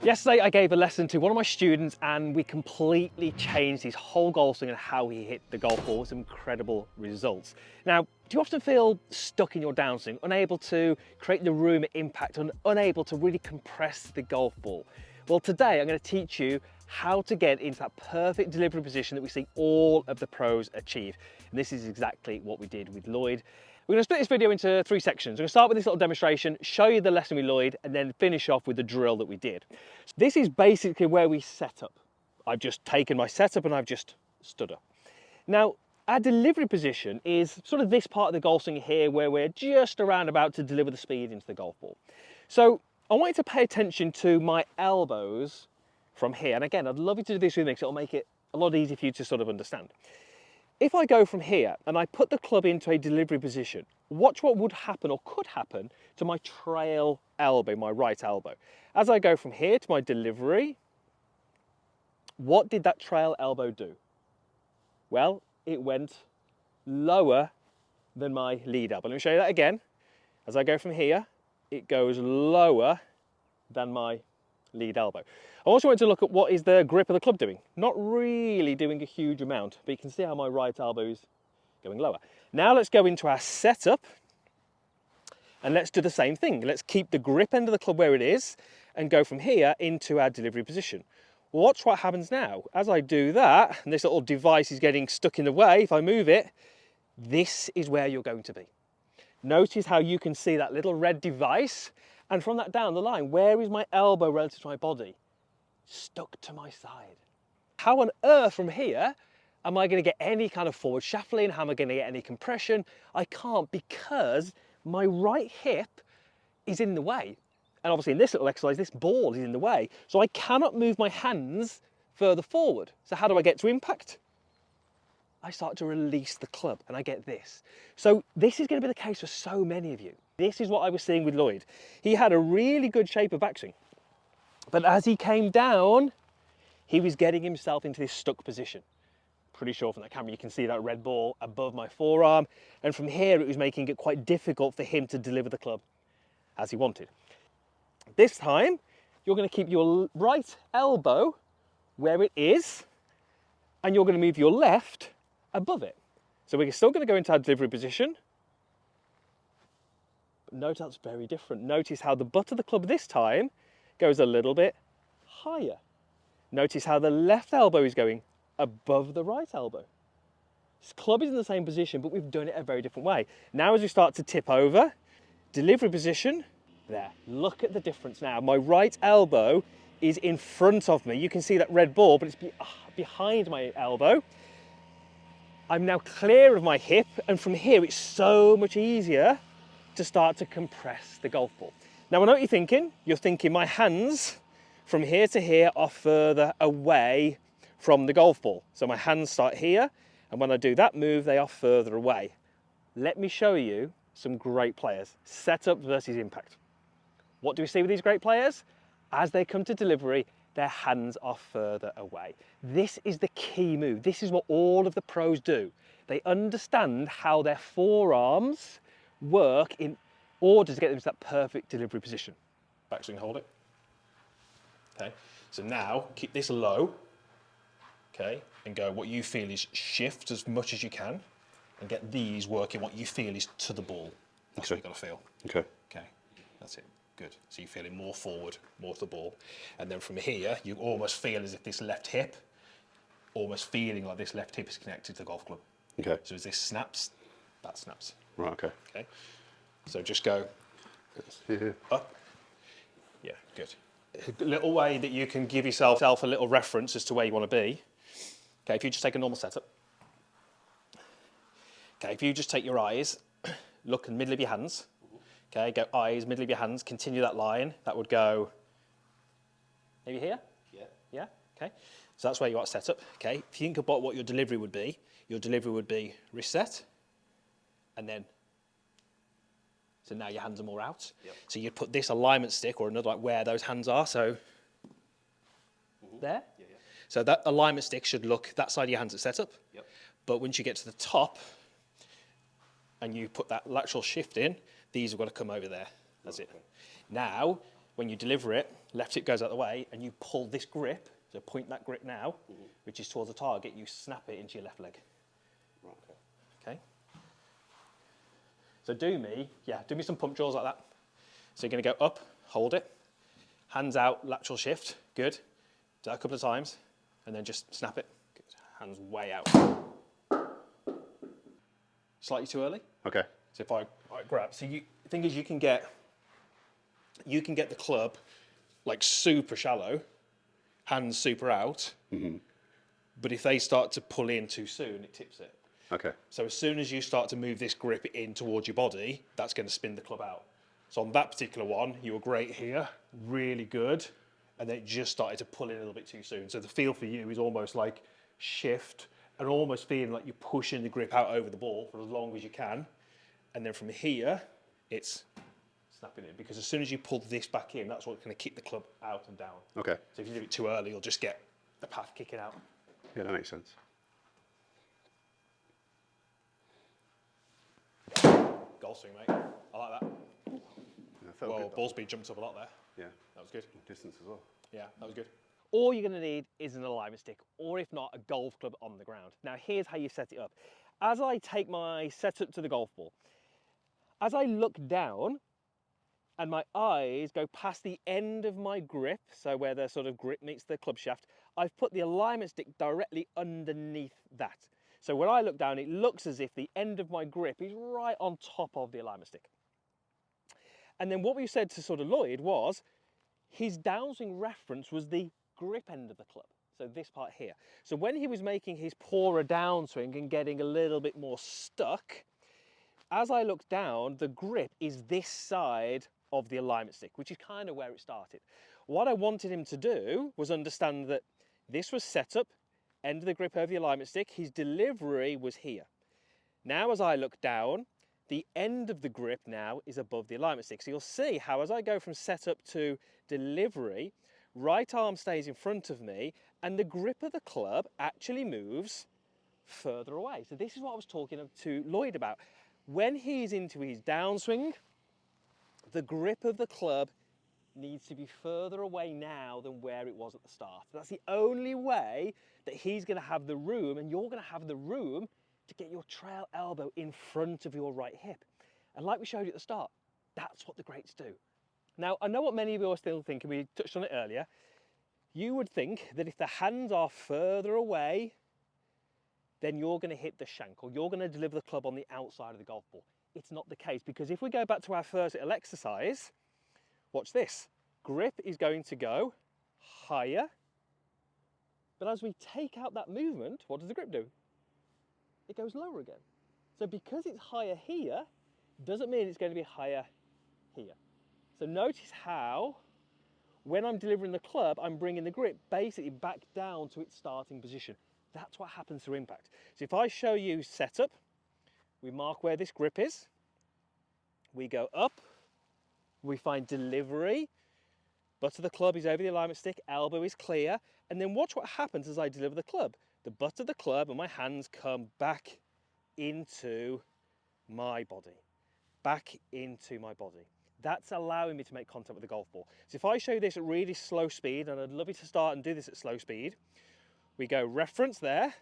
Yesterday I gave a lesson to one of my students and we completely changed his whole golf swing and how he hit the golf ball with some incredible results. Now, do you often feel stuck in your downswing, unable to create the room impact and unable to really compress the golf ball? Well, today I'm going to teach you how to get into that perfect delivery position that we see all of the pros achieve. And this is exactly what we did with Lloyd. We're going to split this video into 3 sections. We're going to start with this little demonstration, show you the lesson with Lloyd, and then finish off with the drill that we did. So this is basically where we set up. I've just taken my setup and I've just stood up. Now, our delivery position is sort of this part of the golf swing here where we're just around about to deliver the speed into the golf ball. So I want you to pay attention to my elbows from here. And again, I'd love you to do this with me because it'll make it a lot easier for you to sort of understand. If I go from here and I put the club into a delivery position, watch what would happen or could happen to my trail elbow, my right elbow. As I go from here to my delivery, what did that trail elbow do? Well, it went lower than my lead elbow. Let me show you that again. As I go from here, it goes lower than my lead elbow. I also want to look at what is the grip of the club doing. Not really doing a huge amount, but you can see how my right elbow is going lower. Now let's go into our setup and let's do the same thing. Let's keep the grip end of the club where it is and go from here into our delivery position. Watch what happens now. As I do that, and this little device is getting stuck in the way, if I move it, this is where you're going to be. Notice how you can see that little red device, and from that down the line, where is my elbow relative to my body? Stuck to my side. How on earth from here am I going to get any kind of forward shuffling? How am I going to get any compression? I can't, because my right hip is in the way. And obviously in this little exercise, this ball is in the way. So I cannot move my hands further forward. So how do I get to impact? I start to release the club and I get this. So this is going to be the case for so many of you. This is what I was seeing with Lloyd. He had a really good shape of backswing. But as he came down, he was getting himself into this stuck position. Pretty sure from that camera you can see that red ball above my forearm. And from here it was making it quite difficult for him to deliver the club as he wanted. This time, you're going to keep your right elbow where it is, and you're going to move your left above it. So we're still going to go into our delivery position. But notice that's very different. Notice how the butt of the club this time goes a little bit higher. Notice how the left elbow is going above the right elbow. This club is in the same position, but we've done it a very different way. Now as we start to tip over, delivery position, there. Look at the difference now. My right elbow is in front of me. You can see that red ball, but it's behind my elbow. I'm now clear of my hip, and from here it's so much easier to start to compress the golf ball. Now I know what you're thinking. You're thinking my hands from here to here are further away from the golf ball. So my hands start here, and when I do that move, they are further away. Let me show you some great players. Setup versus impact. What do we see with these great players? As they come to delivery, their hands are further away. This is the key move. This is what all of the pros do. They understand how their forearms work in order to get them to that perfect delivery position. Backswing, hold it. Okay, so now keep this low, okay, and go what you feel is shift as much as you can and get these working what you feel is to the ball. That's what you've got to feel. Okay. Okay, that's it. Good. So you're feeling more forward, more to the ball. And then from here, you almost feel as if this left hip, almost feeling like this left hip is connected to the golf club. Okay. So as this snaps, that snaps. Right, okay. Okay. So just go up. Yeah, good. A little way that you can give yourself a little reference as to where you want to be. Okay, if you just take a normal setup. Okay, if you just take your eyes, look in the middle of your hands. Okay, go eyes, middle of your hands, continue that line. That would go maybe here? Yeah. Yeah, okay. So that's where you are set up. Okay, if you think about what your delivery would be reset, and then, so now your hands are more out. Yep. So you'd put this alignment stick or another, like where those hands are, so there. Yeah, yeah. So that alignment stick should look, that side of your hands are set up. Yep. But once you get to the top, and you put that lateral shift in, these have got to come over there. That's it. Now, when you deliver it, left hip goes out the way, and you pull this grip, so point that grip now, which is towards the target, you snap it into your left leg. Right, Okay? So do me some pump draws like that. So you're going to go up, hold it, hands out, lateral shift, good. Do that a couple of times, and then just snap it. Good. Hands way out. Slightly too early. Okay. So if I grab, so the thing is you can get the club like super shallow, hands super out, but if they start to pull in too soon, it tips it. Okay. So as soon as you start to move this grip in towards your body, that's going to spin the club out. So on that particular one, you were great here, really good, and then it just started to pull in a little bit too soon. So the feel for you is almost like shift and almost feeling like you're pushing the grip out over the ball for as long as you can. And then from here, it's snapping it, because as soon as you pull this back in, that's what's going to kick the club out and down. Okay. So if you do it too early, you'll just get the path kicking out. Yeah, that makes sense. Goal swing, mate. I like that. Yeah, felt Well, good, ball speed jumped up a lot there. Yeah. That was good. Distance as well. Yeah, that was good. All you're going to need is an alignment stick, or if not, a golf club on the ground. Now, here's how you set it up. As I take my setup to the golf ball, as I look down and my eyes go past the end of my grip, so where the sort of grip meets the club shaft, I've put the alignment stick directly underneath that. So when I look down, it looks as if the end of my grip is right on top of the alignment stick. And then what we said to sort of Lloyd was, his downswing reference was the grip end of the club, so this part here. So when he was making his poorer downswing and getting a little bit more stuck, as I look down, the grip is this side of the alignment stick, which is kind of where it started. What I wanted him to do was understand that this was set up, end of the grip over the alignment stick, his delivery was here. Now as I look down, the end of the grip now is above the alignment stick. So you'll see how as I go from setup to delivery, right arm stays in front of me and the grip of the club actually moves further away. So this is what I was talking to Lloyd about. When he's into his downswing, the grip of the club needs to be further away now than where it was at the start. That's the only way that he's going to have the room, and you're going to have the room to get your trail elbow in front of your right hip. And like we showed you at the start, that's what the greats do. Now, I know what many of you are still thinking, we touched on it earlier. You would think that if the hands are further away, then you're going to hit the shank, or you're going to deliver the club on the outside of the golf ball. It's not the case, because if we go back to our first little exercise, watch this. Grip is going to go higher, but as we take out that movement, what does the grip do? It goes lower again. So because it's higher here, doesn't mean it's going to be higher here. So notice how, when I'm delivering the club, I'm bringing the grip basically back down to its starting position. That's what happens through impact. So if I show you setup, we mark where this grip is, we go up, we find delivery, butt of the club is over the alignment stick, elbow is clear, and then watch what happens as I deliver the club. The butt of the club and my hands come back into my body, back into my body. That's allowing me to make contact with the golf ball. So if I show you this at really slow speed, and I'd love you to start and do this at slow speed, we go reference there,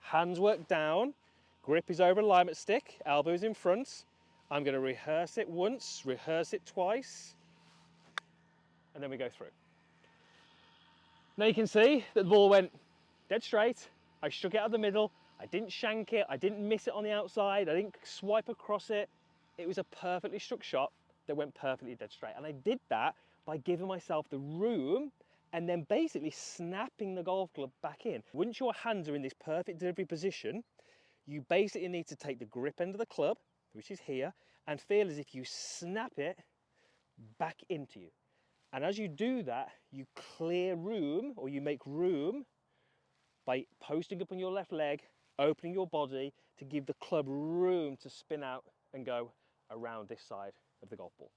hands work down, grip is over alignment stick, elbows in front. I'm going to rehearse it once, rehearse it twice, and then we go through. Now you can see that the ball went dead straight. I struck it out of the middle. I didn't shank it. I didn't miss it on the outside. I didn't swipe across it. It was a perfectly struck shot that went perfectly dead straight. And I did that by giving myself the room and then basically snapping the golf club back in. Once your hands are in this perfect delivery position, you basically need to take the grip end of the club, which is here, and feel as if you snap it back into you. And as you do that, you clear room, or you make room by posting up on your left leg, opening your body to give the club room to spin out and go around this side of the golf ball.